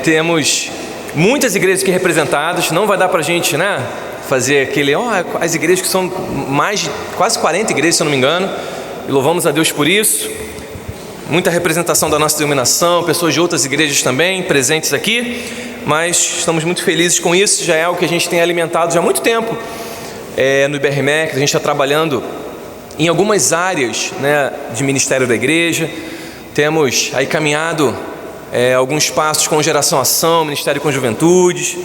Temos muitas igrejas aqui representadas. Não vai dar para a gente, né, fazer aquele... as igrejas que são quase 40 igrejas, se eu não me engano. E louvamos a Deus por isso. Muita representação da nossa denominação, pessoas de outras igrejas também presentes aqui. Mas estamos muito felizes com isso. Já é algo que a gente tem alimentado já há muito tempo no IBRMEC. A gente está trabalhando em algumas áreas, né, de ministério da igreja. Temos aí caminhado alguns passos com Geração Ação, Ministério com Juventudes,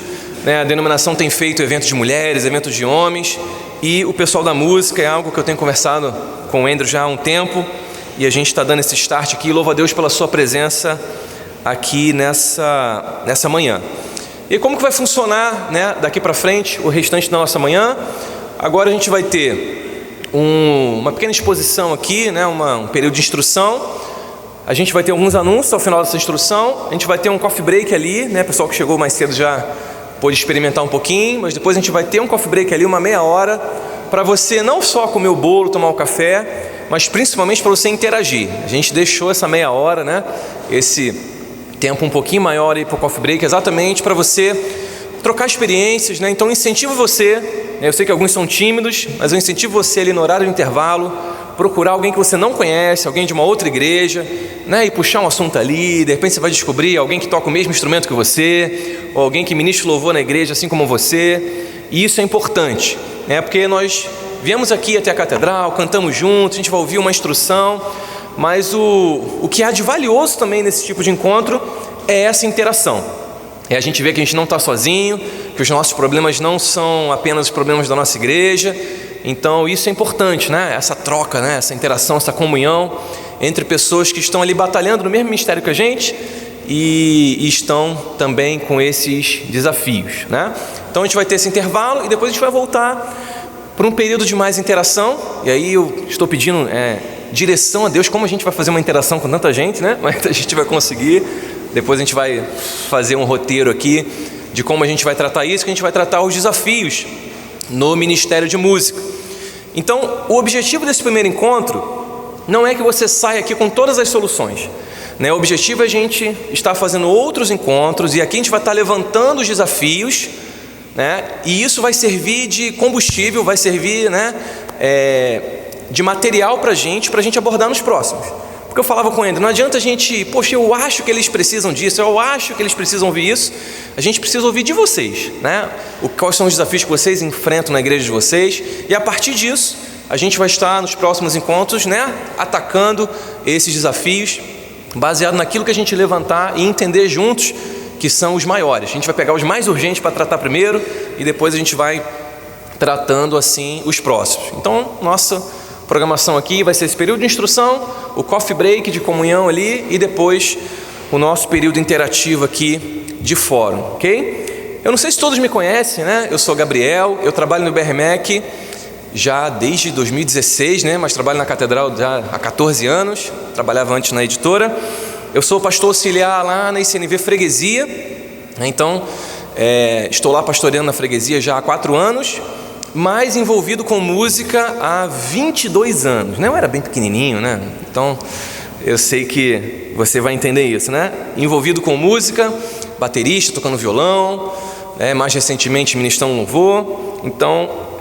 né? A denominação tem feito eventos de mulheres, eventos de homens, e o pessoal da música é algo que eu tenho conversado com o Andrew já há um tempo, e a gente está dando esse start aqui. Louvo a Deus pela sua presença aqui nessa manhã. E como que vai funcionar, né, daqui para frente o restante da nossa manhã? Agora a gente vai ter uma pequena exposição aqui, né, um período de instrução. A gente vai ter alguns anúncios ao final dessa instrução. A gente vai ter um coffee break ali, né? O pessoal que chegou mais cedo já pôde experimentar um pouquinho, mas depois a gente vai ter um coffee break ali, uma meia hora, para você não só comer o bolo, tomar o café, mas principalmente para você interagir. A gente deixou essa meia hora, né, esse tempo um pouquinho maior aí para o coffee break, exatamente para você trocar experiências, né? Então eu incentivo você, né? Eu sei que alguns são tímidos, mas eu incentivo você ali no horário do intervalo, procurar alguém que você não conhece, alguém de uma outra igreja, né, e puxar um assunto ali. De repente você vai descobrir alguém que toca o mesmo instrumento que você, ou alguém que ministra louvor na igreja assim como você. E isso é importante, né, porque nós viemos aqui até a catedral, cantamos juntos, a gente vai ouvir uma instrução, mas o que há de valioso também nesse tipo de encontro é essa interação. A gente vê que a gente não está sozinho, que os nossos problemas não são apenas os problemas da nossa igreja. Então isso é importante, né? Essa troca, né? Essa interação, essa comunhão entre pessoas que estão ali batalhando no mesmo ministério que a gente e estão também com esses desafios, né? Então a gente vai ter esse intervalo e depois a gente vai voltar para um período de mais interação. E aí eu estou pedindo direção a Deus, como a gente vai fazer uma interação com tanta gente, né? Mas a gente vai conseguir. Depois a gente vai fazer um roteiro aqui de como a gente vai tratar isso, que a gente vai tratar os desafios no Ministério de Música. Então, o objetivo desse primeiro encontro não é que você saia aqui com todas as soluções, né? O objetivo é a gente estar fazendo outros encontros, e aqui a gente vai estar levantando os desafios, né? E isso vai servir de combustível, vai servir, né, de material para a gente abordar nos próximos. Porque eu falava com o Andrew, não adianta a gente, poxa, eu acho que eles precisam disso, eu acho que eles precisam ouvir isso. A gente precisa ouvir de vocês, né? Quais são os desafios que vocês enfrentam na igreja de vocês, e a partir disso a gente vai estar nos próximos encontros, né, atacando esses desafios, baseado naquilo que a gente levantar e entender juntos que são os maiores. A gente vai pegar os mais urgentes para tratar primeiro, e depois a gente vai tratando assim os próximos. Então, nossa programação aqui vai ser esse período de instrução, o coffee break de comunhão ali, e depois o nosso período interativo aqui de fórum, ok? Eu não sei se todos me conhecem, né? Eu sou Gabriel, eu trabalho no IBRMEC já desde 2016, né? Mas trabalho na catedral já há 14 anos, trabalhava antes na editora. Eu sou pastor auxiliar lá na ICNV Freguesia, né? Então estou lá pastoreando na freguesia já há 4 anos, mas envolvido com música há 22 anos, né? Eu era bem pequenininho, né? Então eu sei que você vai entender isso, né? Envolvido com música, baterista, tocando violão, né? Mais recentemente ministrando louvor. Então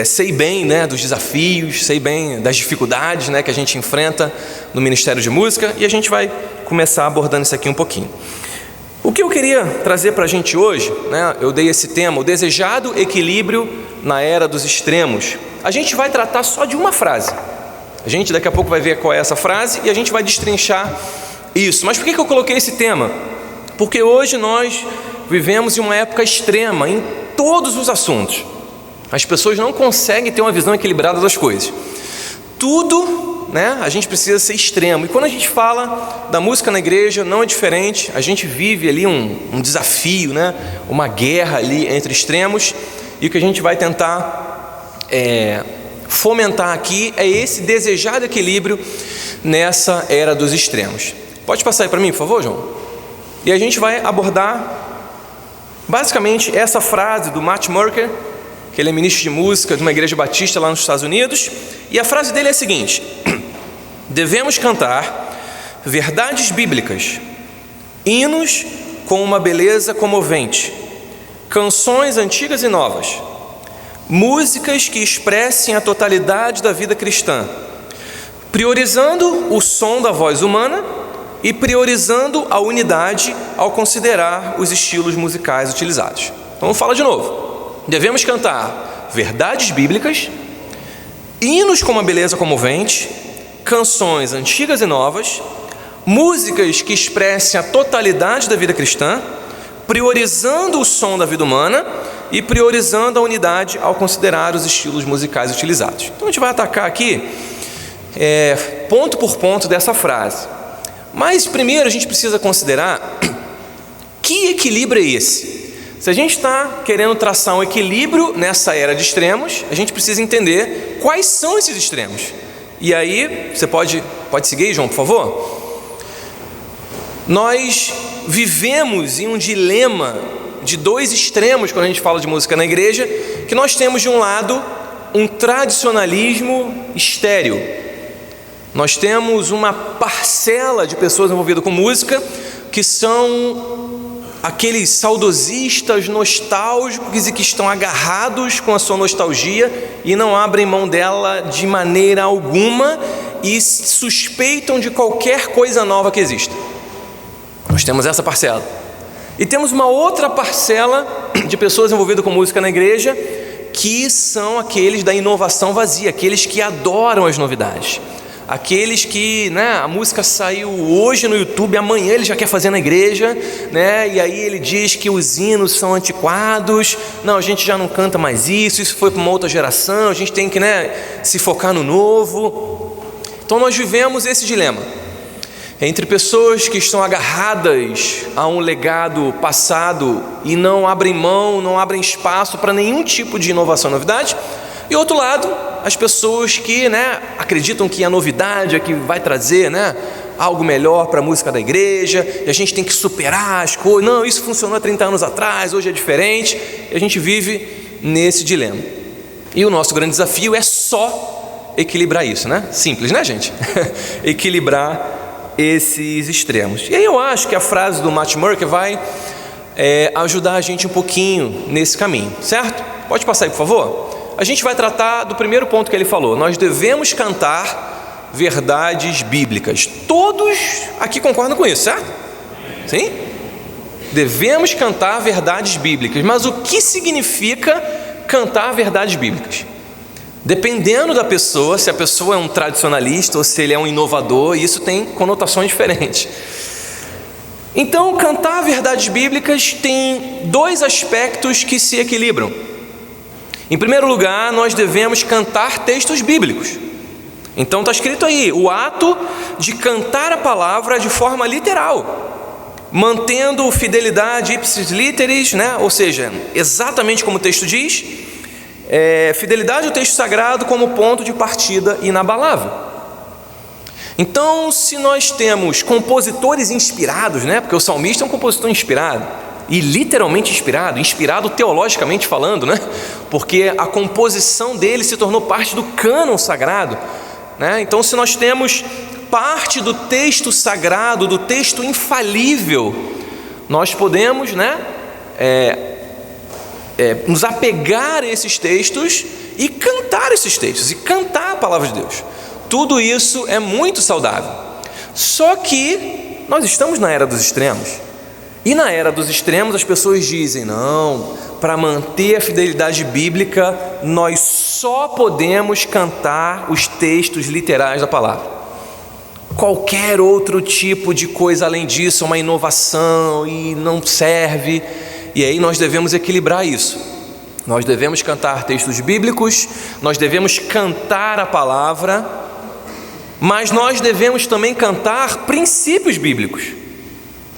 sei bem, né, dos desafios, sei bem das dificuldades, né, que a gente enfrenta no Ministério de Música, e a gente vai começar abordando isso aqui um pouquinho. O que eu queria trazer para a gente hoje, né, eu dei esse tema, o desejado equilíbrio na era dos extremos. A gente vai tratar só de uma frase. A gente daqui a pouco vai ver qual é essa frase e a gente vai destrinchar isso. Mas por que eu coloquei esse tema? Porque hoje nós vivemos em uma época extrema em todos os assuntos. As pessoas não conseguem ter uma visão equilibrada das coisas. Tudo, né, a gente precisa ser extremo. E quando a gente fala da música na igreja, não é diferente. A gente vive ali um desafio, né, uma guerra ali entre extremos. E o que a gente vai tentar fomentar aqui é esse desejado equilíbrio nessa era dos extremos. Pode passar aí para mim, por favor, João? E a gente vai abordar basicamente essa frase do Matt Merker, que ele é ministro de música de uma igreja batista lá nos Estados Unidos, e a frase dele é a seguinte: devemos cantar verdades bíblicas, hinos com uma beleza comovente, canções antigas e novas, músicas que expressem a totalidade da vida cristã, priorizando o som da voz humana e priorizando a unidade ao considerar os estilos musicais utilizados. Então vamos falar de novo. Devemos cantar verdades bíblicas, hinos com uma beleza comovente, canções antigas e novas, músicas que expressem a totalidade da vida cristã, priorizando o som da vida humana e priorizando a unidade ao considerar os estilos musicais utilizados. Então a gente vai atacar aqui ponto por ponto dessa frase. Mas primeiro a gente precisa considerar que equilíbrio é esse. Se a gente está querendo traçar um equilíbrio nessa era de extremos, a gente precisa entender quais são esses extremos. E aí, você pode seguir, João, por favor? Nós vivemos em um dilema de dois extremos quando a gente fala de música na igreja, que nós temos de um lado um tradicionalismo estéril. Nós temos uma parcela de pessoas envolvidas com música que são aqueles saudosistas nostálgicos e que estão agarrados com a sua nostalgia e não abrem mão dela de maneira alguma e suspeitam de qualquer coisa nova que exista. Nós temos essa parcela. E temos uma outra parcela de pessoas envolvidas com música na igreja, que são aqueles da inovação vazia, aqueles que adoram as novidades. Aqueles que, a música saiu hoje no YouTube, amanhã ele já quer fazer na igreja, e aí ele diz que os hinos são antiquados, não, a gente já não canta mais isso foi para uma outra geração, a gente tem que se focar no novo. Então nós vivemos esse dilema entre pessoas que estão agarradas a um legado passado e não abrem mão, não abrem espaço para nenhum tipo de inovação e novidade, e outro lado, as pessoas que acreditam que a novidade é que vai trazer algo melhor para a música da igreja, e a gente tem que superar as coisas, não, isso funcionou há 30 anos atrás, hoje é diferente, e a gente vive nesse dilema. E o nosso grande desafio é só equilibrar isso, Simples, gente? Equilibrar esses extremos. E aí eu acho que a frase do Matt Murray vai ajudar a gente um pouquinho nesse caminho, certo? Pode passar aí, por favor? A gente vai tratar do primeiro ponto que ele falou. Nós devemos cantar verdades bíblicas. Todos aqui concordam com isso, certo? Sim? Devemos cantar verdades bíblicas. Mas o que significa cantar verdades bíblicas? Dependendo da pessoa, se a pessoa é um tradicionalista ou se ele é um inovador, isso tem conotações diferentes. Então, cantar verdades bíblicas tem dois aspectos que se equilibram. Em primeiro lugar, nós devemos cantar textos bíblicos. Então está escrito aí, o ato de cantar a palavra de forma literal, mantendo fidelidade ipsis literis, ou seja, exatamente como o texto diz, fidelidade ao texto sagrado como ponto de partida inabalável. Então, se nós temos compositores inspirados, porque o salmista é um compositor inspirado, e literalmente inspirado teologicamente falando, porque a composição dele se tornou parte do cânon sagrado, Então, se nós temos parte do texto sagrado, do texto infalível, nós podemos, nos apegar a esses textos e cantar esses textos, e cantar a palavra de Deus. Tudo isso é muito saudável. Só que nós estamos na era dos extremos. E na era dos extremos as pessoas dizem, não, para manter a fidelidade bíblica, nós só podemos cantar os textos literais da palavra. Qualquer outro tipo de coisa além disso é uma inovação e não serve. E aí nós devemos equilibrar isso. Nós devemos cantar textos bíblicos, nós devemos cantar a palavra, mas nós devemos também cantar princípios bíblicos.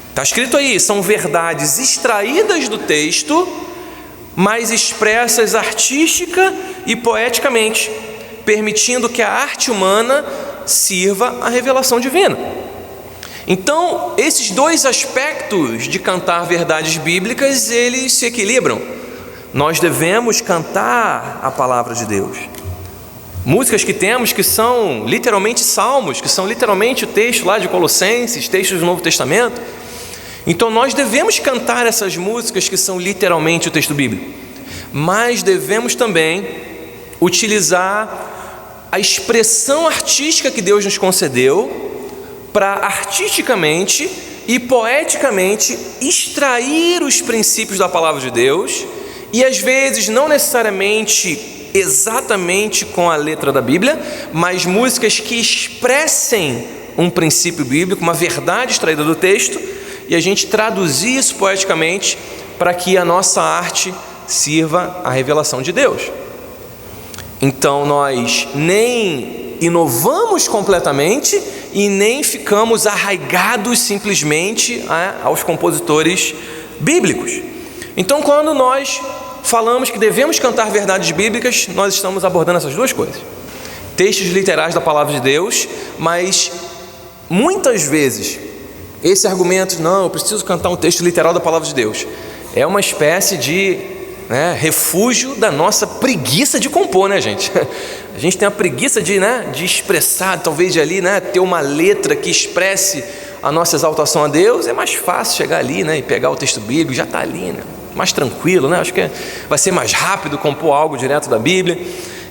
Está escrito aí, são verdades extraídas do texto, mas expressas artística e poeticamente, permitindo que a arte humana sirva à revelação divina. Então, esses dois aspectos de cantar verdades bíblicas, eles se equilibram. Nós devemos cantar a palavra de Deus. Músicas que temos que são literalmente salmos, que são literalmente o texto lá de Colossenses, textos do Novo Testamento. Então nós devemos cantar essas músicas que são literalmente o texto bíblico, mas devemos também utilizar a expressão artística que Deus nos concedeu para artisticamente e poeticamente extrair os princípios da palavra de Deus, e às vezes não necessariamente exatamente com a letra da Bíblia, mas músicas que expressem um princípio bíblico, uma verdade extraída do texto, e a gente traduzir isso poeticamente para que a nossa arte sirva à revelação de Deus. Então nós nem inovamos completamente e nem ficamos arraigados simplesmente aos compositores bíblicos. Então quando nós falamos que devemos cantar verdades bíblicas, nós estamos abordando essas duas coisas: textos literais da palavra de Deus, mas muitas vezes esse argumento, não, eu preciso cantar um texto literal da palavra de Deus, é uma espécie de refúgio da nossa preguiça de compor, né, gente? A gente tem a preguiça de expressar, talvez de ali, ter uma letra que expresse a nossa exaltação a Deus. É mais fácil chegar ali, e pegar o texto bíblico, já está ali, mais tranquilo, acho que vai ser mais rápido compor algo direto da Bíblia.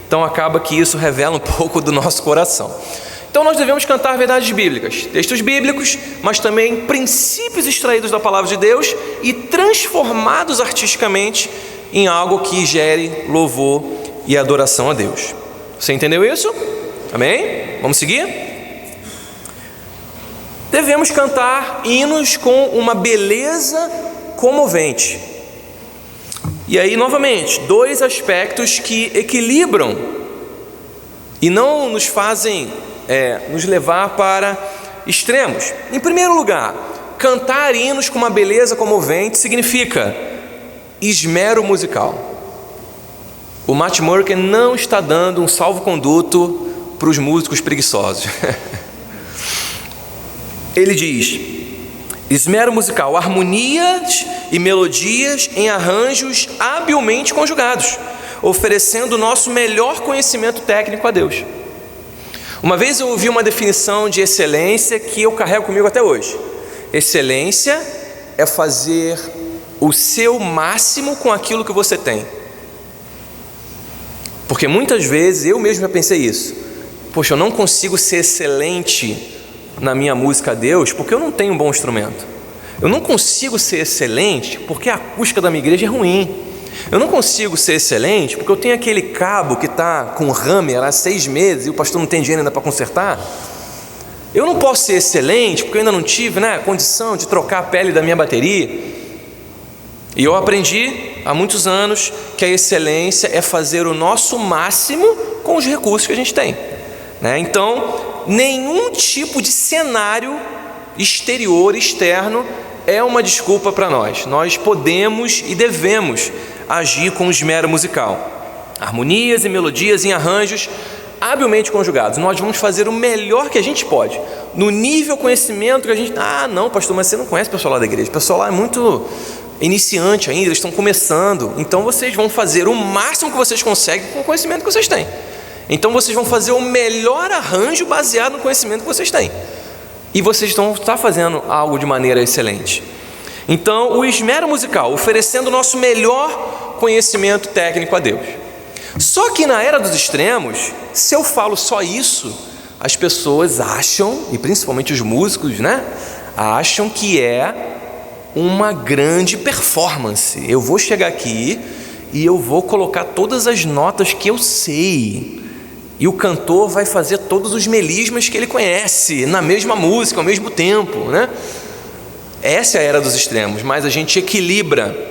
Então acaba que isso revela um pouco do nosso coração. Então nós devemos cantar verdades bíblicas, textos bíblicos, mas também princípios extraídos da palavra de Deus e transformados artisticamente em algo que gere louvor e adoração a Deus. Você entendeu isso? Amém? Vamos seguir? Devemos cantar hinos com uma beleza comovente. E aí, novamente, dois aspectos que equilibram e não nos fazem nos levar para extremos. Em primeiro lugar, cantar hinos com uma beleza comovente significa esmero musical. O Matt Murken não está dando um salvo-conduto para os músicos preguiçosos. Ele diz: esmero musical, harmonias e melodias em arranjos habilmente conjugados, oferecendo o nosso melhor conhecimento técnico a Deus. Uma vez eu ouvi uma definição de excelência que eu carrego comigo até hoje. Excelência é fazer o seu máximo com aquilo que você tem. Porque muitas vezes eu mesmo já pensei isso. Poxa, eu não consigo ser excelente na minha música a Deus porque eu não tenho um bom instrumento. Eu não consigo ser excelente porque a acústica da minha igreja é ruim. Eu não consigo ser excelente porque eu tenho aquele cabo que está com hammer há 6 meses e o pastor não tem dinheiro ainda para consertar. Eu não posso ser excelente porque eu ainda não tive a condição de trocar a pele da minha bateria. E eu aprendi há muitos anos que a excelência é fazer o nosso máximo com os recursos que a gente tem, Então, nenhum tipo de cenário exterior, externo, é uma desculpa para nós. Nós podemos e devemos agir com esmero musical. Harmonias e melodias em arranjos habilmente conjugados. Nós vamos fazer o melhor que a gente pode, no nível conhecimento que a gente... não, pastor, mas você não conhece o pessoal lá da igreja. O pessoal lá é muito iniciante ainda, eles estão começando. Então vocês vão fazer o máximo que vocês conseguem com o conhecimento que vocês têm. Então vocês vão fazer o melhor arranjo baseado no conhecimento que vocês têm. E vocês vão estar fazendo algo de maneira excelente. Então, o esmero musical, oferecendo o nosso melhor conhecimento técnico a Deus. Só que na era dos extremos, se eu falo só isso, as pessoas acham, e principalmente os músicos, acham que é uma grande performance. Eu vou chegar aqui e eu vou colocar todas as notas que eu sei. E o cantor vai fazer todos os melismas que ele conhece, na mesma música, ao mesmo tempo, Essa é a era dos extremos, mas a gente equilibra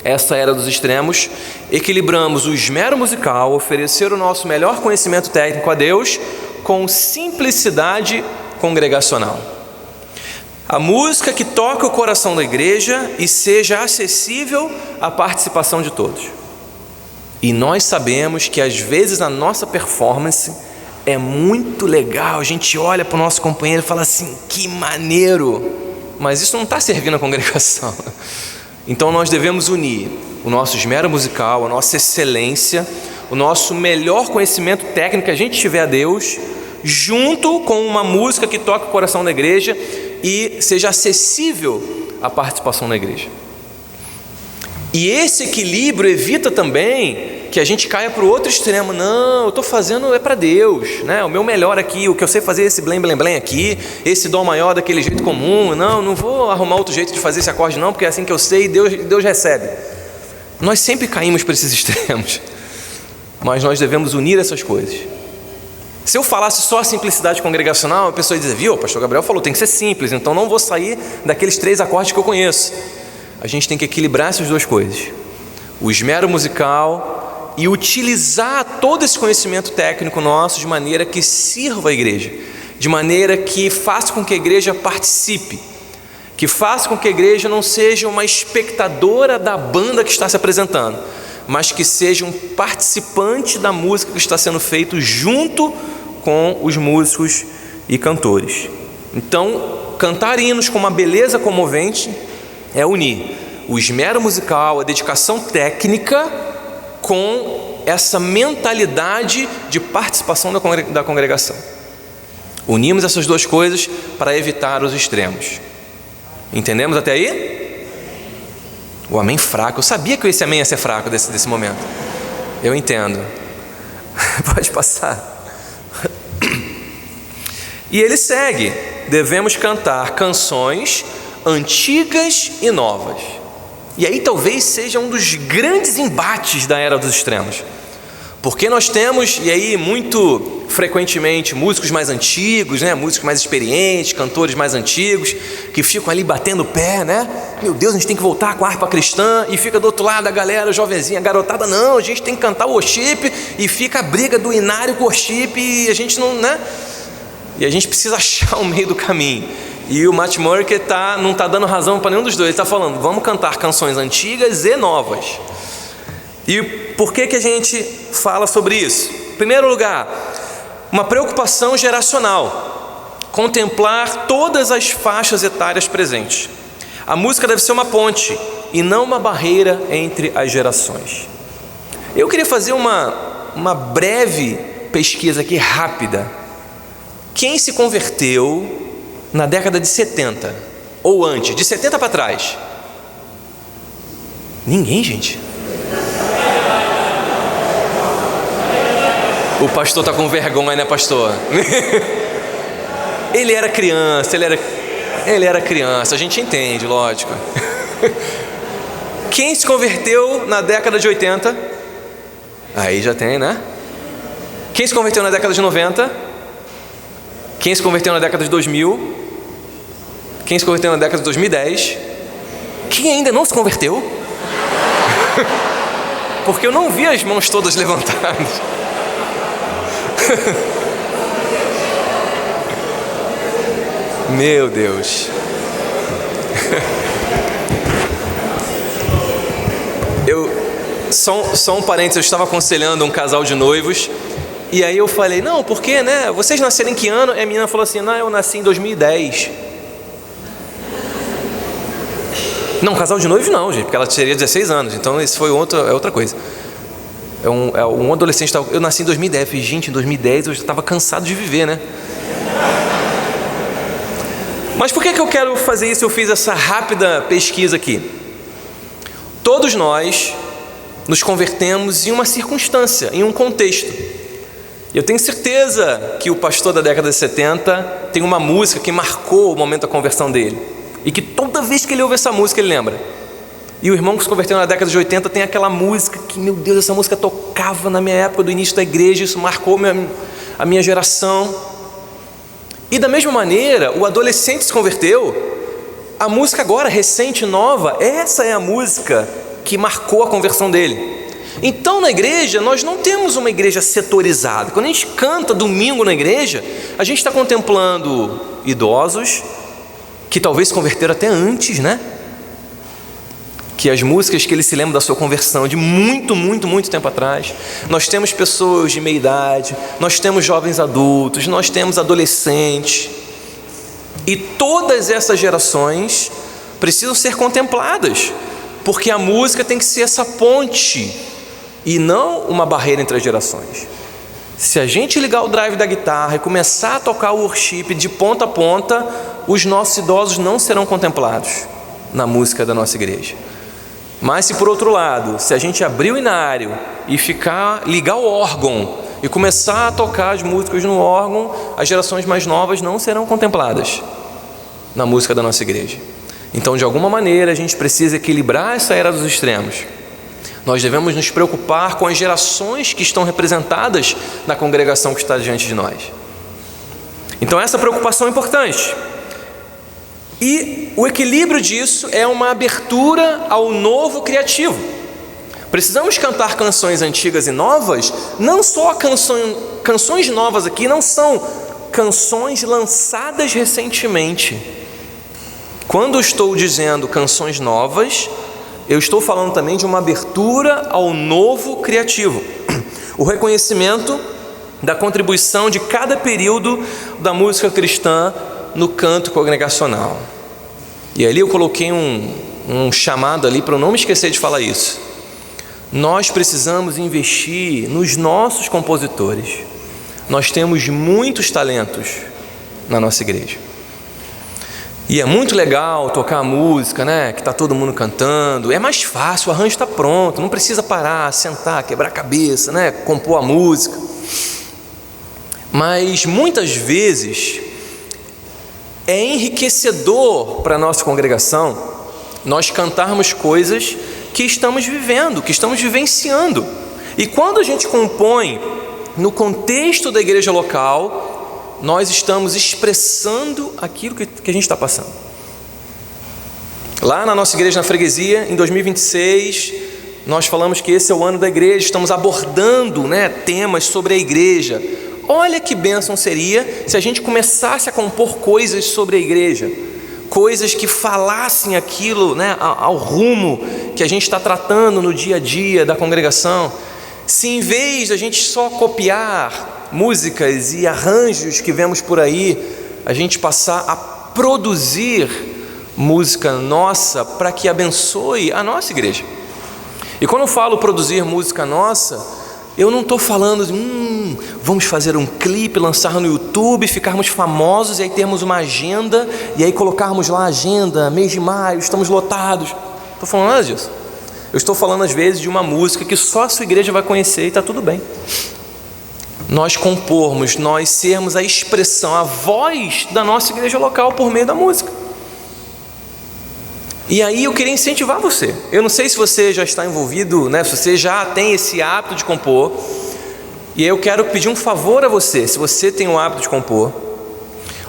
essa era dos extremos, equilibramos o esmero musical, oferecer o nosso melhor conhecimento técnico a Deus, com simplicidade congregacional. A música que toque o coração da igreja e seja acessível à participação de todos. E nós sabemos que às vezes a nossa performance é muito legal, a gente olha para o nosso companheiro e fala assim, que maneiro, mas isso não está servindo a congregação. Então nós devemos unir o nosso esmero musical, a nossa excelência, o nosso melhor conhecimento técnico que a gente tiver a Deus, junto com uma música que toque o coração da igreja e seja acessível à participação na igreja. E esse equilíbrio evita também que a gente caia para o outro extremo. Não, eu estou fazendo é para Deus, né? O meu melhor aqui, o que eu sei fazer, esse blém, blém, blém aqui, esse dó maior daquele jeito comum. Não vou arrumar outro jeito de fazer esse acorde não, porque é assim que eu sei e Deus recebe. Nós sempre caímos para esses extremos, mas nós devemos unir essas coisas. Se eu falasse só a simplicidade congregacional, a pessoa ia dizer, viu, o pastor Gabriel falou, tem que ser simples, então não vou sair daqueles 3 acordes que eu conheço. A gente tem que equilibrar essas duas coisas, o esmero musical e utilizar todo esse conhecimento técnico nosso de maneira que sirva a igreja, de maneira que faça com que a igreja participe, que faça com que a igreja não seja uma espectadora da banda que está se apresentando, mas que seja um participante da música que está sendo feita junto com os músicos e cantores. Então, cantar hinos com uma beleza comovente é unir o esmero musical, a dedicação técnica com essa mentalidade de participação da congregação. Unimos essas duas coisas para evitar os extremos. Entendemos até aí? O amém fraco. Eu sabia que esse amém ia ser fraco desse momento. Eu entendo. Pode passar. E ele segue. Devemos cantar canções antigas e novas. E aí talvez seja um dos grandes embates da era dos extremos. Porque nós temos, e aí muito frequentemente, músicos mais antigos, né? Músicos mais experientes, cantores mais antigos, que ficam ali batendo o pé, né? Meu Deus, a gente tem que voltar com a harpa cristã, e fica do outro lado a galera jovenzinha, a garotada, não, a gente tem que cantar o worship, e fica a briga do inário com o worship, e a gente não, né? E a gente precisa achar o meio do caminho. E o Matt Murray não está dando razão para nenhum dos dois, ele está falando, vamos cantar canções antigas e novas. E por que a gente fala sobre isso? Em primeiro lugar, uma preocupação geracional, contemplar todas as faixas etárias presentes. A música deve ser uma ponte e não uma barreira entre as gerações. Eu queria fazer uma breve pesquisa aqui rápida. Quem se converteu na década de 70 ou antes, de 70 para trás? Ninguém, gente. O pastor está com vergonha, né, pastor? Ele era criança, ele era criança, a gente entende, lógico. Quem se converteu na década de 80? Aí já tem, né? Quem se converteu na década de 90? Quem se converteu na década de 2000? Quem se converteu na década de 2010? Quem ainda não se converteu? Porque eu não vi as mãos todas levantadas. Meu Deus. Só um parênteses, eu estava aconselhando um casal de noivos. E aí eu falei, não, porque, né? Vocês nasceram em que ano? E a menina falou assim, não, eu nasci em 2010. Não, casal de noivos não, gente, porque ela teria 16 anos. Então isso foi outra coisa. Um adolescente, eu nasci em 2010. Eu falei, gente, em 2010 eu já estava cansado de viver, né? Mas por que eu quero fazer isso? Eu fiz essa rápida pesquisa aqui. Todos nós nos convertemos em uma circunstância, em um contexto. Eu tenho certeza que o pastor da década de 70 tem uma música que marcou o momento da conversão dele. E que toda vez que ele ouve essa música ele lembra. E o irmão que se converteu na década de 80 tem aquela música que, meu Deus, essa música tocava na minha época do início da igreja, isso marcou a minha geração. E da mesma maneira, o adolescente que se converteu, a música agora, recente, nova, essa é a música que marcou a conversão dele. Então na igreja, nós não temos uma igreja setorizada. Quando a gente canta domingo na igreja, a gente está contemplando idosos, que talvez se converteram até antes, né? Que as músicas que ele se lembra da sua conversão de muito, muito, muito tempo atrás. Nós temos pessoas de meia idade, nós temos jovens adultos, nós temos adolescentes. E todas essas gerações precisam ser contempladas, porque a música tem que ser essa ponte e não uma barreira entre as gerações. Se a gente ligar o drive da guitarra e começar a tocar o worship de ponta a ponta, os nossos idosos não serão contemplados na música da nossa igreja. Mas se por outro lado, se a gente abrir o inário e ligar o órgão e começar a tocar as músicas no órgão, as gerações mais novas não serão contempladas na música da nossa igreja. Então, de alguma maneira, a gente precisa equilibrar essa era dos extremos. Nós devemos nos preocupar com as gerações que estão representadas na congregação que está diante de nós. Então, essa preocupação é importante. E o equilíbrio disso é uma abertura ao novo criativo. Precisamos cantar canções antigas e novas. Não só canções novas aqui não são canções lançadas recentemente. Quando eu estou dizendo canções novas, eu estou falando também de uma abertura ao novo criativo. O reconhecimento da contribuição de cada período da música cristã no canto congregacional. E ali eu coloquei um chamado ali para eu não me esquecer de falar isso. Nós precisamos investir nos nossos compositores. Nós temos muitos talentos na nossa igreja. E é muito legal tocar a música, né? Que está todo mundo cantando. É mais fácil, o arranjo está pronto. Não precisa parar, sentar, quebrar a cabeça, né? Compor a música. Mas muitas vezes é enriquecedor para a nossa congregação nós cantarmos coisas que estamos vivendo, que estamos vivenciando. E quando a gente compõe no contexto da igreja local, nós estamos expressando aquilo que a gente está passando. Lá na nossa igreja na freguesia, em 2026, nós falamos que esse é o ano da igreja, estamos abordando, né, temas sobre a igreja. Olha que bênção seria se a gente começasse a compor coisas sobre a igreja, coisas que falassem aquilo, né, ao rumo que a gente está tratando no dia a dia da congregação. Se em vez de a gente só copiar músicas e arranjos que vemos por aí, a gente passar a produzir música nossa para que abençoe a nossa igreja. E quando eu falo produzir música nossa, eu não estou falando vamos fazer um clipe, lançar no YouTube, ficarmos famosos e aí termos uma agenda e aí colocarmos lá a agenda, mês de maio, estamos lotados. Estou falando nada disso. Eu estou falando às vezes de uma música que só a sua igreja vai conhecer e está tudo bem. Nós compormos, nós sermos a expressão, a voz da nossa igreja local por meio da música. E aí eu queria incentivar você. Eu não sei se você já está envolvido, né? Se você já tem esse hábito de compor. E eu quero pedir um favor a você. Se você tem o hábito de compor,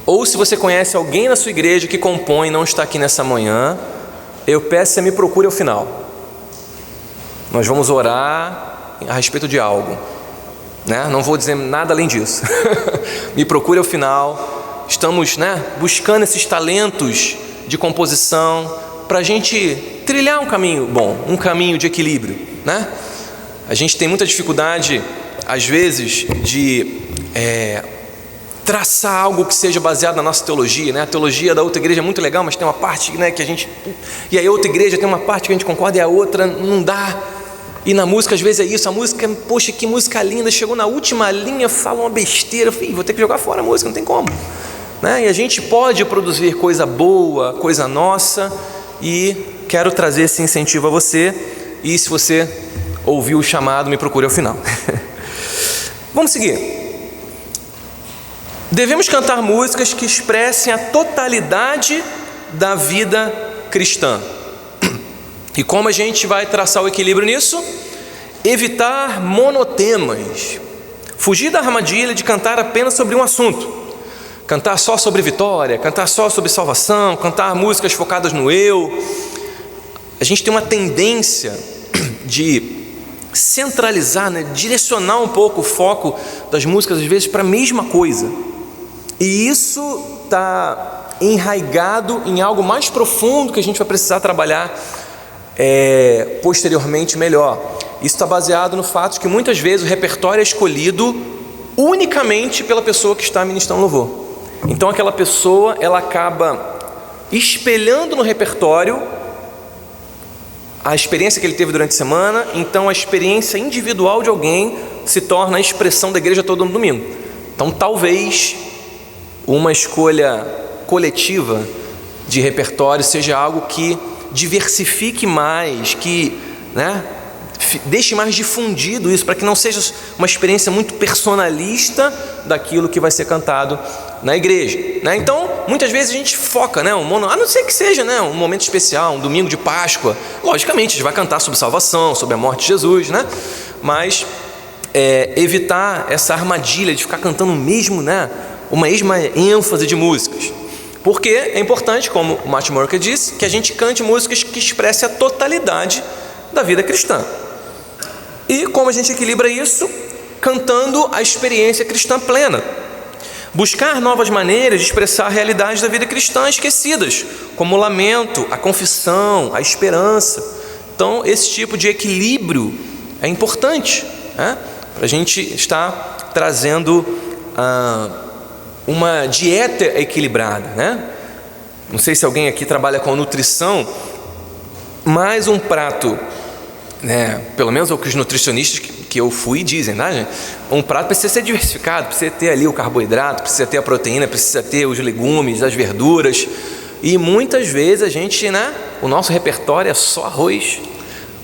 ou se você conhece alguém na sua igreja que compõe e não está aqui nessa manhã, eu peço que você me procure ao final. Nós vamos orar a respeito de algo, né? Não vou dizer nada além disso. Me procure ao final. Estamos, né, buscando esses talentos de composição para a gente trilhar um caminho bom, um caminho de equilíbrio, né? A gente tem muita dificuldade, às vezes, de traçar algo que seja baseado na nossa teologia, né? A teologia da outra igreja é muito legal, mas tem uma parte, né, que a gente... E aí a outra igreja tem uma parte que a gente concorda e a outra não dá. E na música, às vezes é isso, a música, poxa, que música linda, chegou na última linha, fala uma besteira, vou ter que jogar fora a música, não tem como, né? E a gente pode produzir coisa boa, coisa nossa, e quero trazer esse incentivo a você. E se você ouviu o chamado, me procure ao final. Vamos seguir. Devemos cantar músicas que expressem a totalidade da vida cristã. E como a gente vai traçar o equilíbrio nisso? Evitar monotemas. Fugir da armadilha de cantar apenas sobre um assunto. Cantar só sobre vitória, cantar só sobre salvação, cantar músicas focadas no eu. A gente tem uma tendência de centralizar, né, direcionar um pouco o foco das músicas, às vezes, para a mesma coisa. E isso está enraizado em algo mais profundo que a gente vai precisar trabalhar posteriormente melhor. Isso está baseado no fato de que muitas vezes o repertório é escolhido unicamente pela pessoa que está ministrando louvor. Então aquela pessoa, ela acaba espelhando no repertório a experiência que ele teve durante a semana, então a experiência individual de alguém se torna a expressão da igreja todo domingo. Então talvez uma escolha coletiva de repertório seja algo que diversifique mais, que, né, deixe mais difundido isso, para que não seja uma experiência muito personalista daquilo que vai ser cantado na igreja, né? Então, muitas vezes a gente foca, né, a não ser que seja, né, um momento especial, um domingo de Páscoa. Logicamente, a gente vai cantar sobre salvação, sobre a morte de Jesus, né? Mas evitar essa armadilha de ficar cantando mesmo, né, uma mesma ênfase de músicas. Porque é importante, como o Martin Murray disse, que a gente cante músicas que expressem a totalidade da vida cristã. E como a gente equilibra isso? Cantando a experiência cristã plena. Buscar novas maneiras de expressar a realidade da vida cristã esquecidas, como o lamento, a confissão, a esperança. Então, esse tipo de equilíbrio é importante, né? Para a gente estar trazendo uma dieta equilibrada, né? Não sei se alguém aqui trabalha com nutrição, mas um prato, né, pelo menos é o que os nutricionistas que eu fui dizem, tá, gente? Um prato precisa ser diversificado, precisa ter ali o carboidrato, precisa ter a proteína, precisa ter os legumes, as verduras. E muitas vezes a gente, né, o nosso repertório é só arroz,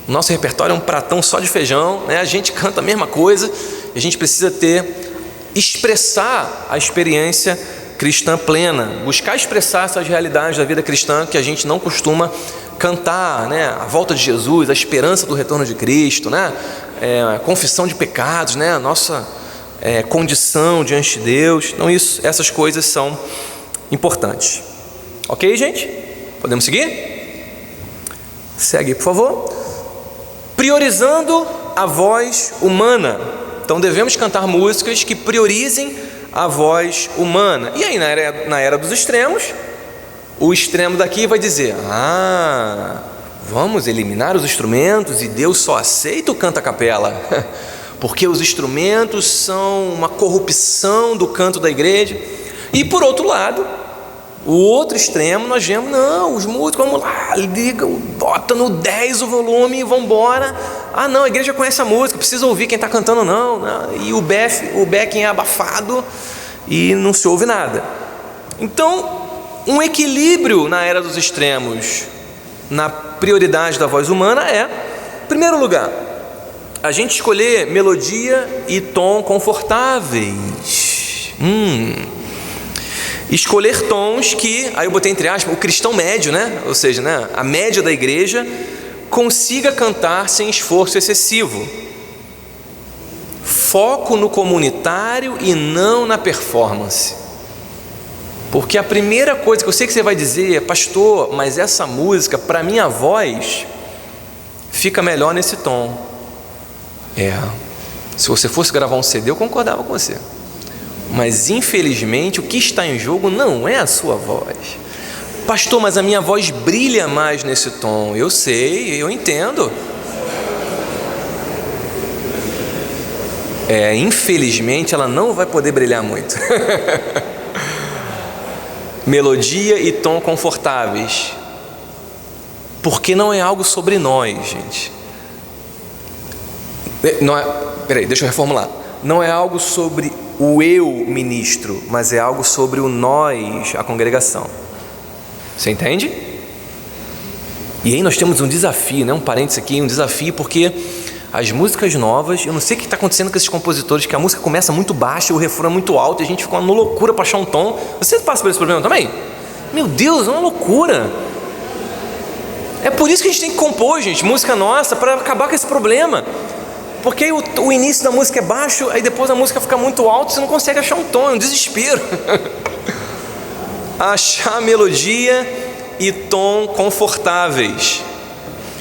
o nosso repertório é um pratão só de feijão, né? A gente canta a mesma coisa, e a gente precisa expressar a experiência cristã plena, buscar expressar essas realidades da vida cristã que a gente não costuma cantar, né? A volta de Jesus, a esperança do retorno de Cristo, né? A confissão de pecados, né? A nossa condição diante de Deus. Então essas coisas são importantes. Ok, gente? Podemos seguir? Segue, por favor. Priorizando a voz humana. Então devemos cantar músicas que priorizem a voz humana. E aí na era dos extremos, o extremo daqui vai dizer: vamos eliminar os instrumentos e Deus só aceita o canto a capela, porque os instrumentos são uma corrupção do canto da igreja. E por outro lado, o outro extremo, nós vemos: não, os músicos, vamos lá, liga, bota no 10 o volume e vamos embora. Não, a igreja conhece a música, precisa ouvir quem está cantando, não. E o backing é abafado e não se ouve nada. Então, um equilíbrio na era dos extremos, na prioridade da voz humana é, em primeiro lugar, a gente escolher melodia e tom confortáveis. Escolher tons que, aí eu botei entre aspas, o cristão médio, né? Ou seja, né, a média da igreja consiga cantar sem esforço excessivo. Foco no comunitário e não na performance. Porque a primeira coisa que eu sei que você vai dizer é: pastor, mas essa música, para minha voz, fica melhor nesse tom. Se você fosse gravar um CD, eu concordava com você. Mas infelizmente o que está em jogo não é a sua voz. Pastor, mas a minha voz brilha mais nesse tom. Eu sei, eu entendo. Infelizmente ela não vai poder brilhar muito. Melodia e tom confortáveis, porque não é algo sobre nós, gente. Peraí, deixa eu reformular. Não é algo sobre o eu ministro, mas é algo sobre o nós, a congregação. Você entende? E aí nós temos um desafio, né? Um parênteses aqui, um desafio, porque as músicas novas, eu não sei o que está acontecendo com esses compositores, que a música começa muito baixa e o refrão é muito alto e a gente fica uma loucura para achar um tom. Você passa por esse problema também? Meu Deus, é uma loucura. É por isso que a gente tem que compor, gente, música nossa, para acabar com esse problema. Porque aí o início da música é baixo, aí depois a música fica muito alta, você não consegue achar um tom, é um desespero. Achar melodia e tom confortáveis.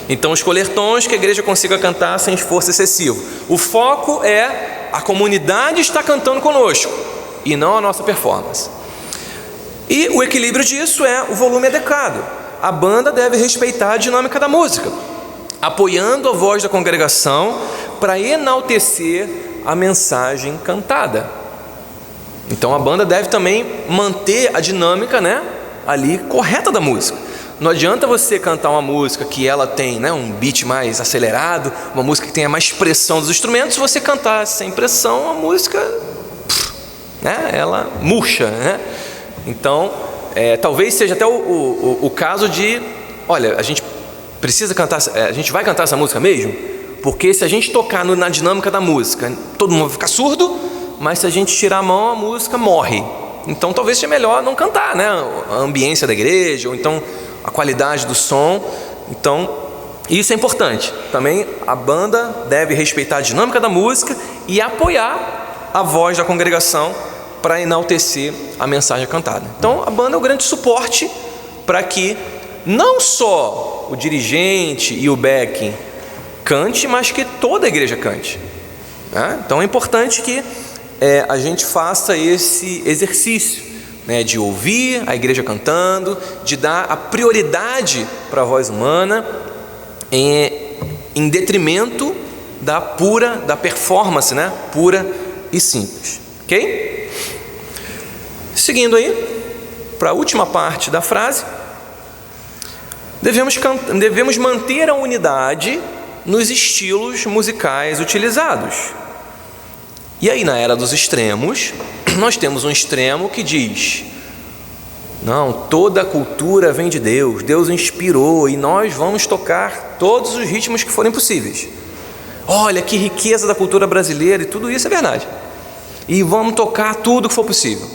Então escolher tons que a igreja consiga cantar sem esforço excessivo. O foco é a comunidade está cantando conosco e não a nossa performance. E o equilíbrio disso é o volume adequado. A banda deve respeitar a dinâmica da música, apoiando a voz da congregação para enaltecer a mensagem cantada. Então a banda deve também manter a dinâmica, né, ali correta da música. Não adianta você cantar uma música que ela tem, né, um beat mais acelerado, uma música que tenha mais pressão dos instrumentos. Se você cantar sem pressão, a música, né, ela murcha, né? Então, talvez seja até o caso de, olha, a gente precisa cantar, a gente vai cantar essa música mesmo? Porque se a gente tocar na dinâmica da música, todo mundo vai ficar surdo, mas se a gente tirar a mão, a música morre. Então talvez seja melhor não cantar, né? A ambiência da igreja, ou então a qualidade do som. Então isso é importante. Também a banda deve respeitar a dinâmica da música e apoiar a voz da congregação para enaltecer a mensagem cantada. Então a banda é o grande suporte para que não só o dirigente e o backing cante, mas que toda a igreja cante, né? Então é importante que a gente faça esse exercício, né, de ouvir a igreja cantando, de dar a prioridade para a voz humana em detrimento da performance, né, pura e simples. Ok? Seguindo aí para a última parte da frase, devemos manter a unidade nos estilos musicais utilizados. E aí, na era dos extremos, nós temos um extremo que diz: não, toda a cultura vem de Deus, Deus inspirou e nós vamos tocar todos os ritmos que forem possíveis. Olha que riqueza da cultura brasileira, e tudo isso é verdade. E vamos tocar tudo que for possível.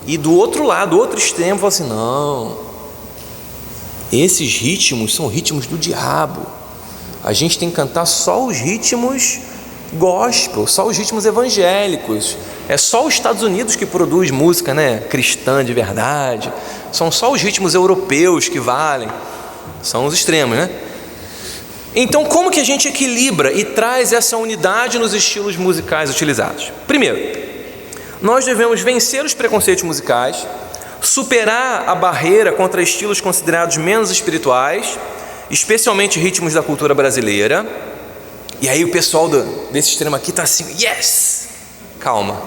E do outro lado, outro extremo, fala assim: não, esses ritmos são ritmos do diabo. A gente tem que cantar só os ritmos gospel, só os ritmos evangélicos. É só os Estados Unidos que produz música, né, cristã de verdade. São só os ritmos europeus que valem. São os extremos, né? Então, como que a gente equilibra e traz essa unidade nos estilos musicais utilizados? Primeiro, nós devemos vencer os preconceitos musicais, superar a barreira contra estilos considerados menos espirituais, especialmente ritmos da cultura brasileira. E aí o pessoal desse extremo aqui está assim: yes! Calma.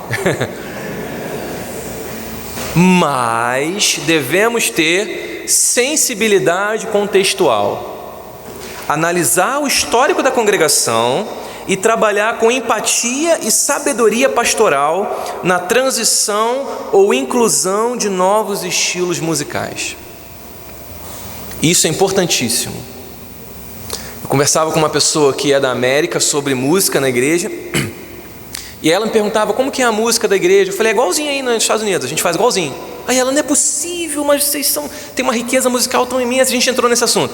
Mas devemos ter sensibilidade contextual, analisar o histórico da congregação e trabalhar com empatia e sabedoria pastoral na transição ou inclusão de novos estilos musicais. Isso é importantíssimo. Eu conversava com uma pessoa que é da América sobre música na igreja, e ela me perguntava como que é a música da igreja. Eu falei: é igualzinho aí nos Estados Unidos, a gente faz igualzinho. Aí ela: não é possível, mas vocês têm uma riqueza musical tão imensa. A gente entrou nesse assunto.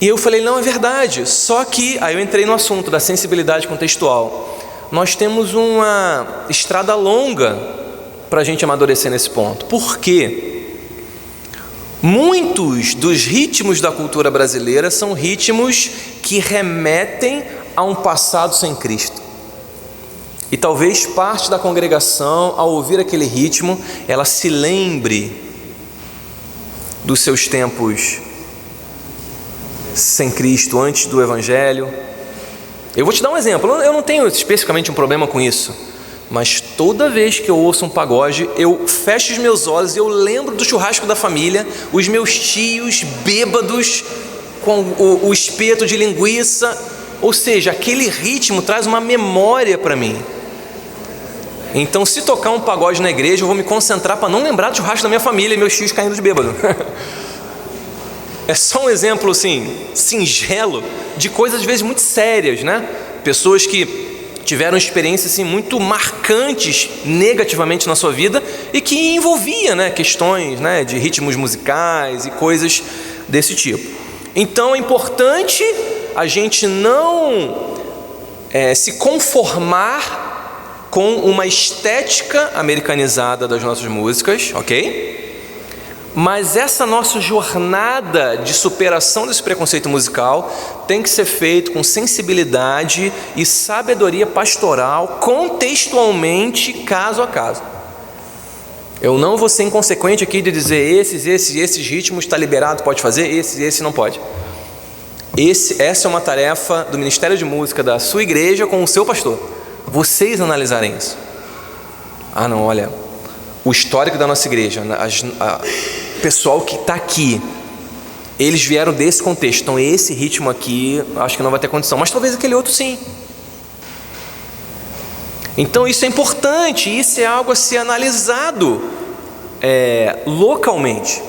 E eu falei: não, é verdade, só que, aí eu entrei no assunto da sensibilidade contextual. Nós temos uma estrada longa para a gente amadurecer nesse ponto. Por quê? Muitos dos ritmos da cultura brasileira são ritmos que remetem a um passado sem Cristo. E talvez parte da congregação, ao ouvir aquele ritmo, ela se lembre dos seus tempos sem Cristo, antes do Evangelho. Eu vou te dar um exemplo. Eu não tenho especificamente um problema com isso, mas toda vez que eu ouço um pagode, eu fecho os meus olhos e eu lembro do churrasco da família, os meus tios bêbados com o espeto de linguiça. Ou seja, aquele ritmo traz uma memória para mim. Então, se tocar um pagode na igreja, eu vou me concentrar para não lembrar do churrasco da minha família e meus tios caindo de bêbado. É só um exemplo assim, singelo, de coisas às vezes muito sérias, né? Pessoas que tiveram experiências assim, muito marcantes negativamente na sua vida e que envolvia, né, questões, né, de ritmos musicais e coisas desse tipo. Então é importante a gente não se conformar com uma estética americanizada das nossas músicas, ok? Mas essa nossa jornada de superação desse preconceito musical tem que ser feito com sensibilidade e sabedoria pastoral, contextualmente, caso a caso. Eu não vou ser inconsequente aqui de dizer esses ritmos está liberado, pode fazer, esse não pode. Essa é uma tarefa do Ministério de Música da sua igreja com o seu pastor. Vocês analisarem isso. Ah não, olha, o histórico da nossa igreja, pessoal que está aqui, Eles vieram desse contexto, então esse ritmo aqui acho que não vai ter condição, mas talvez aquele outro sim. Então isso é importante, isso é algo a ser analisado localmente.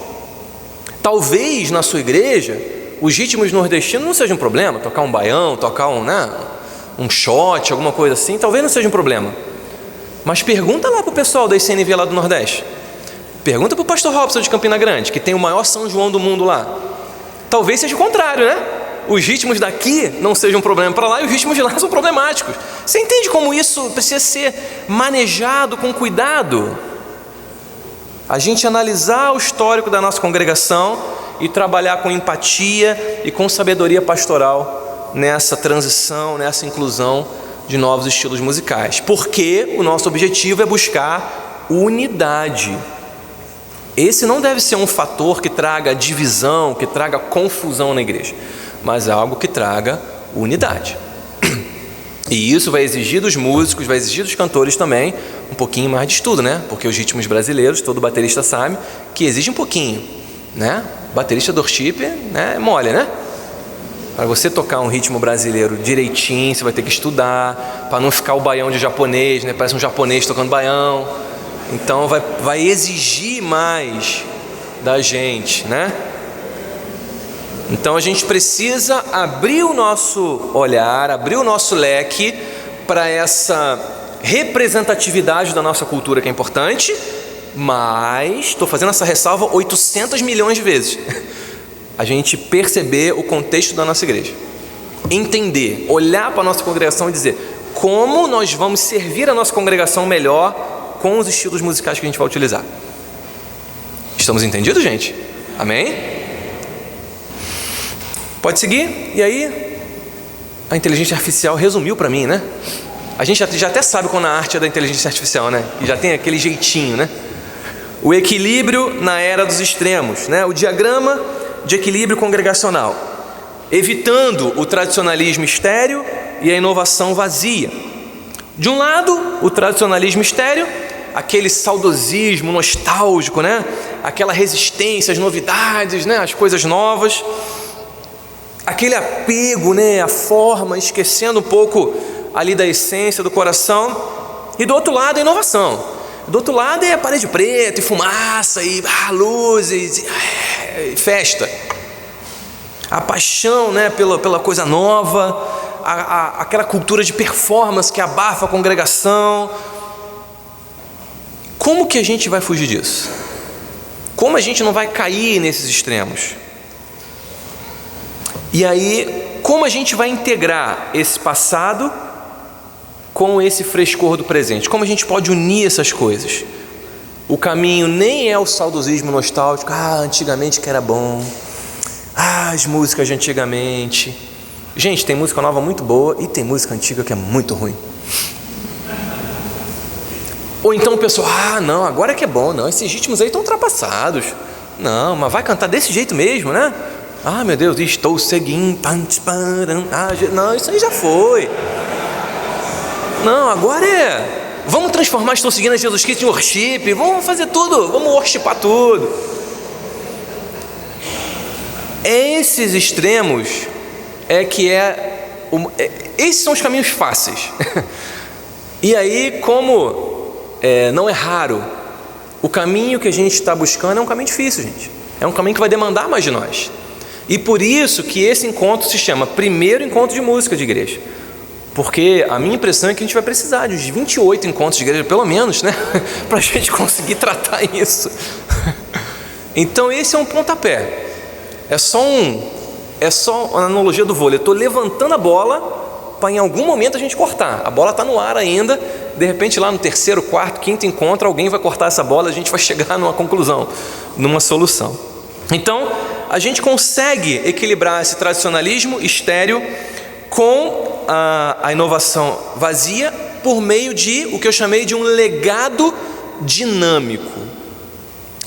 Talvez na sua igreja os ritmos nordestinos não sejam um problema, tocar um baião, tocar um shot, alguma coisa assim, talvez não seja um problema. Mas pergunta lá para o pessoal da ICNV lá do Nordeste, pergunta para o pastor Robson de Campina Grande, que tem o maior São João do mundo lá. Talvez seja o contrário, né? Os ritmos daqui não sejam um problema para lá e os ritmos de lá são problemáticos. Você entende como isso precisa ser manejado com cuidado? A gente analisar o histórico da nossa congregação e trabalhar com empatia e com sabedoria pastoral nessa transição, nessa inclusão de novos estilos musicais. Porque o nosso objetivo é buscar unidade. Esse não deve ser um fator que traga divisão, que traga confusão na igreja, mas é algo que traga unidade. E isso vai exigir dos músicos, vai exigir dos cantores também um pouquinho mais de estudo, né? Porque os ritmos brasileiros, todo baterista sabe que exige um pouquinho, né? Baterista do worship, né? É mole, né? Para você tocar um ritmo brasileiro direitinho, você vai ter que estudar, para não ficar o baião de japonês, né? Parece um japonês tocando baião. Então vai exigir mais da gente, né? Então a gente precisa abrir o nosso olhar, abrir o nosso leque para essa representatividade da nossa cultura, que é importante, mas estou fazendo essa ressalva 800 milhões de vezes. A gente perceber o contexto da nossa igreja, entender, olhar para a nossa congregação e dizer como nós vamos servir a nossa congregação melhor com os estilos musicais que a gente vai utilizar. Estamos entendidos, gente? Amém? Pode seguir? E aí, a inteligência artificial resumiu para mim, né? A gente já até sabe quando a arte é da inteligência artificial, né? E já tem aquele jeitinho, né? O equilíbrio na era dos extremos, né? O diagrama de equilíbrio congregacional, evitando o tradicionalismo estéril e a inovação vazia. De um lado, o tradicionalismo estéril, aquele saudosismo nostálgico, né? Aquela resistência às novidades, né? Às coisas novas, aquele apego, né? À forma, esquecendo um pouco ali da essência do coração. E do outro lado, a inovação. Do outro lado é a parede preta e fumaça e luzes e festa. A paixão, né? Pela coisa nova, aquela cultura de performance que abafa a congregação. Como que a gente vai fugir disso? Como a gente não vai cair nesses extremos? E aí, como a gente vai integrar esse passado com esse frescor do presente? Como a gente pode unir essas coisas? O caminho nem é o saudosismo nostálgico, antigamente que era bom, as músicas de antigamente. Gente, tem música nova muito boa e tem música antiga que é muito ruim. Ou então o pessoal, não, agora é que é bom, não, esses ritmos aí estão ultrapassados. Não, mas vai cantar desse jeito mesmo, né? Meu Deus, estou seguindo. Não, isso aí já foi. Não, agora vamos transformar Estou Seguindo a Jesus Cristo em worship, vamos fazer tudo, vamos worshipar tudo. Esses extremos esses são os caminhos fáceis. E aí, como não é raro, o caminho que a gente está buscando é um caminho difícil, gente. É um caminho que vai demandar mais de nós. E por isso que esse encontro se chama primeiro encontro de música de igreja. Porque a minha impressão é que a gente vai precisar de uns 28 encontros de igreja, pelo menos, né? Para a gente conseguir tratar isso. Então esse é um pontapé. É só uma analogia do vôlei. Eu estou levantando a bola para em algum momento a gente cortar. A bola está no ar ainda. De repente lá no terceiro, quarto, quinto encontro, alguém vai cortar essa bola e a gente vai chegar numa conclusão, numa solução. Então a gente consegue equilibrar esse tradicionalismo estéril com a inovação vazia por meio de o que eu chamei de um legado dinâmico.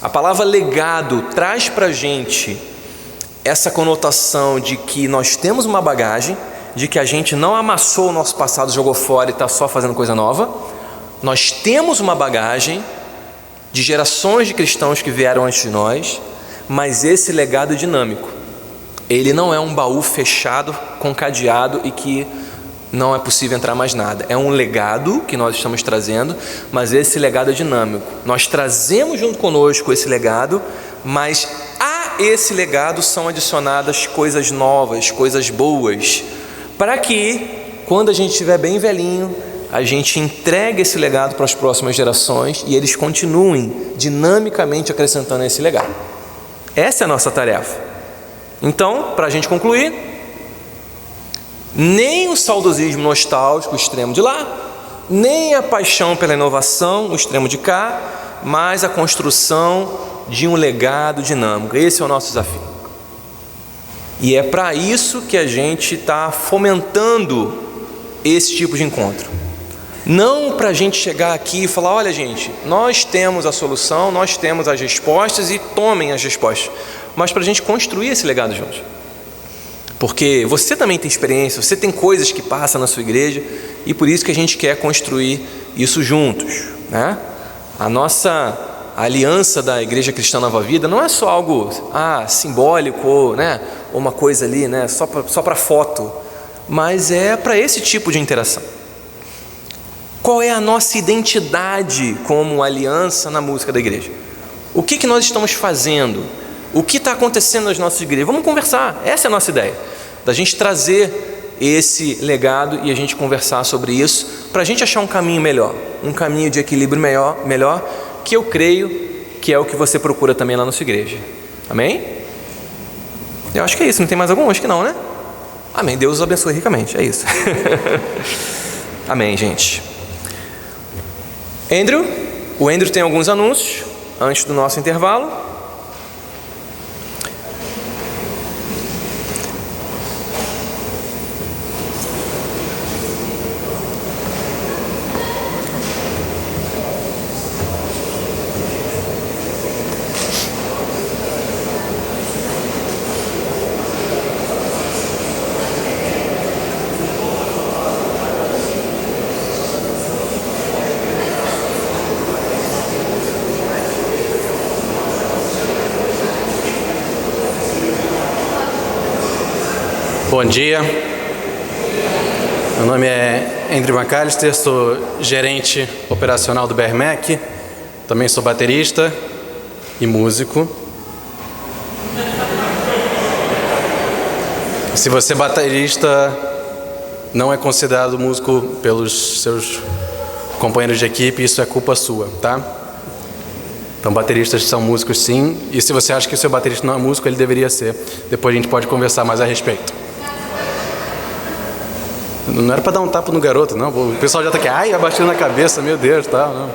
A palavra legado traz para a gente essa conotação de que nós temos uma bagagem, de que a gente não amassou o nosso passado, jogou fora e está só fazendo coisa nova. Nós temos uma bagagem de gerações de cristãos que vieram antes de nós, mas esse legado é dinâmico. Ele não é um baú fechado com cadeado e que não é possível entrar mais nada. É um legado que nós estamos trazendo, mas esse legado é dinâmico. Nós trazemos junto conosco esse legado, mas a esse legado são adicionadas coisas novas, coisas boas, para que quando a gente estiver bem velhinho, a gente entregue esse legado para as próximas gerações e eles continuem dinamicamente acrescentando esse legado. Essa é a nossa tarefa. Então, para a gente concluir, nem o saudosismo nostálgico, o extremo de lá, nem a paixão pela inovação, o extremo de cá, mas a construção de um legado dinâmico. Esse é o nosso desafio. E é para isso que a gente está fomentando esse tipo de encontro. Não para a gente chegar aqui e falar, olha gente, nós temos a solução, nós temos as respostas e tomem as respostas. Mas para a gente construir esse legado juntos. Porque você também tem experiência, você tem coisas que passam na sua igreja e por isso que a gente quer construir isso juntos, né? A nossa aliança da Igreja Cristã Nova Vida não é só algo simbólico, né? Ou uma coisa ali, né? Só para foto, mas é para esse tipo de interação. Qual é a nossa identidade como aliança na música da igreja? O que nós estamos fazendo? O que está acontecendo nas nossas igrejas? Vamos conversar, essa é a nossa ideia, da gente trazer esse legado e a gente conversar sobre isso, para a gente achar um caminho melhor, um caminho de equilíbrio melhor, que eu creio que é o que você procura também lá na sua igreja. Amém? Eu acho que é isso, não tem mais algum? Acho que não, né? Amém, Deus os abençoe ricamente, é isso. Amém, gente. O Andrew tem alguns anúncios antes do nosso intervalo. Bom dia, meu nome é Andrew McAllister, sou gerente operacional do BRMEC, também sou baterista e músico. Se você é baterista, não é considerado músico pelos seus companheiros de equipe, isso é culpa sua, tá? Então bateristas são músicos sim, e se você acha que o seu baterista não é músico, ele deveria ser. Depois a gente pode conversar mais a respeito. Não era para dar um tapa no garoto, não. O pessoal já está aqui, abaixando na cabeça, meu Deus, tal, não.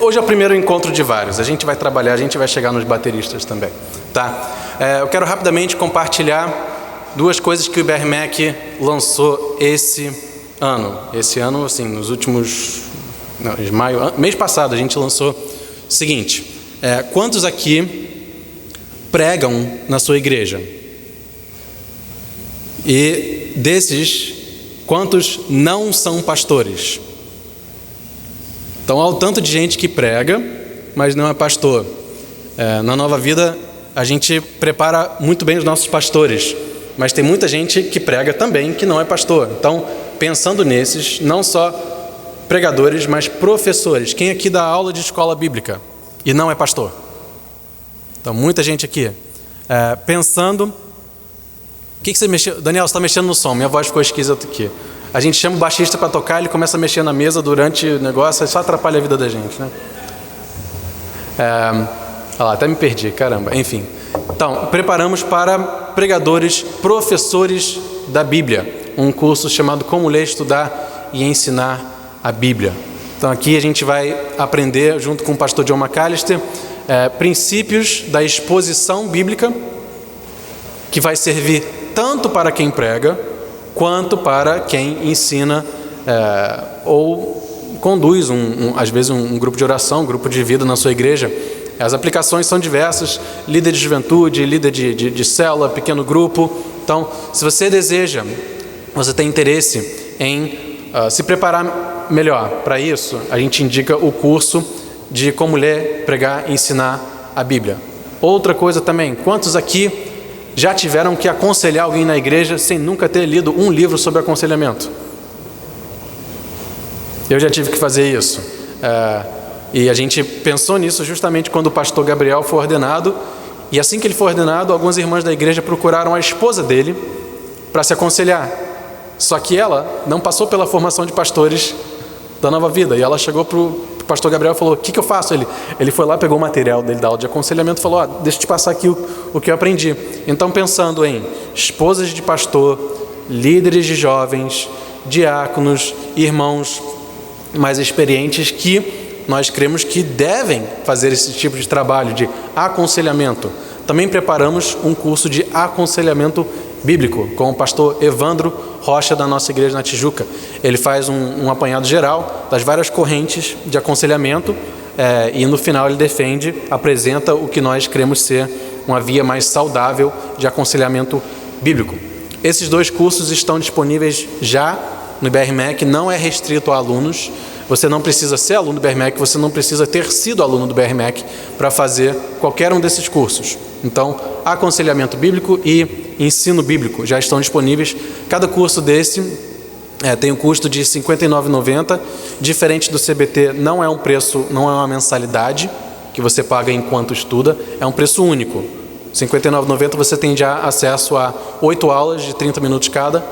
Hoje é o primeiro encontro de vários. A gente vai trabalhar, a gente vai chegar nos bateristas também, tá? Eu quero rapidamente compartilhar duas coisas que o BRMEC lançou esse ano. Esse ano, assim, nos últimos... Não, de maio, mês passado a gente lançou o seguinte: quantos aqui pregam na sua igreja? E desses, quantos não são pastores? Então há o tanto de gente que prega, mas não é pastor. Na Nova Vida a gente prepara muito bem os nossos pastores, mas tem muita gente que prega também que não é pastor. Então, pensando nesses, não só pregadores, mas professores. Quem aqui dá aula de escola bíblica e não é pastor? Então, muita gente aqui. Pensando... O que você mexeu? Daniel, você está mexendo no som, minha voz ficou esquisita aqui. A gente chama o baixista para tocar, ele começa a mexer na mesa durante o negócio, só atrapalha a vida da gente, né? Olha lá, até me perdi, caramba. Enfim. Então, preparamos para pregadores, professores da Bíblia. Um curso chamado Como Ler, Estudar e Ensinar a Bíblia. Então aqui a gente vai aprender, junto com o pastor John McAllister, princípios da exposição bíblica, que vai servir tanto para quem prega, quanto para quem ensina ou conduz, às vezes, um grupo de oração, um grupo de vida na sua igreja. As aplicações são diversas: líder de juventude, líder de célula, pequeno grupo. Então, se você deseja, você tem interesse em se preparar melhor para isso, a gente indica o curso de Como Ler, Pregar e Ensinar a Bíblia. Outra coisa também, quantos aqui já tiveram que aconselhar alguém na igreja sem nunca ter lido um livro sobre aconselhamento? Eu já tive que fazer isso. E a gente pensou nisso justamente quando o pastor Gabriel foi ordenado. E assim que ele foi ordenado, algumas irmãs da igreja procuraram a esposa dele para se aconselhar. Só que ela não passou pela formação de pastores da Nova Vida. E ela chegou para o pastor Gabriel e falou: o que eu faço? Ele foi lá, pegou o material dele da aula de aconselhamento e falou: deixa eu te passar aqui o que eu aprendi. Então, pensando em esposas de pastor, líderes de jovens, diáconos, irmãos mais experientes que nós cremos que devem fazer esse tipo de trabalho de aconselhamento. Também preparamos um curso de aconselhamento bíblico com o pastor Evandro Rocha da nossa igreja na Tijuca. Ele faz um apanhado geral das várias correntes de aconselhamento e no final ele apresenta o que nós cremos ser uma via mais saudável de aconselhamento bíblico. Esses 2 cursos estão disponíveis já no IBRMEC, não é restrito a alunos. Você não precisa ser aluno do IBRMEC, você não precisa ter sido aluno do IBRMEC para fazer qualquer um desses cursos. Então, aconselhamento bíblico e ensino bíblico já estão disponíveis. Cada curso desse tem um custo de R$ 59,90. Diferente do CBT, não é um preço, não é uma mensalidade que você paga enquanto estuda, é um preço único. R$ 59,90 você tem já acesso a 8 aulas de 30 minutos cada,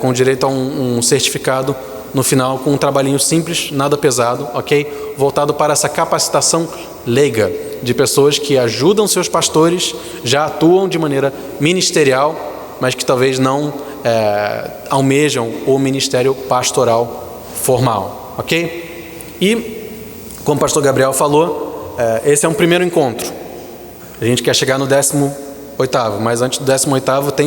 com direito a um certificado no final, com um trabalhinho simples, nada pesado, ok? Voltado para essa capacitação leiga de pessoas que ajudam seus pastores, já atuam de maneira ministerial, mas que talvez não almejam o ministério pastoral formal, ok? E, como o pastor Gabriel falou, esse é um primeiro encontro. A gente quer chegar no 18º, mas antes do 18º tem o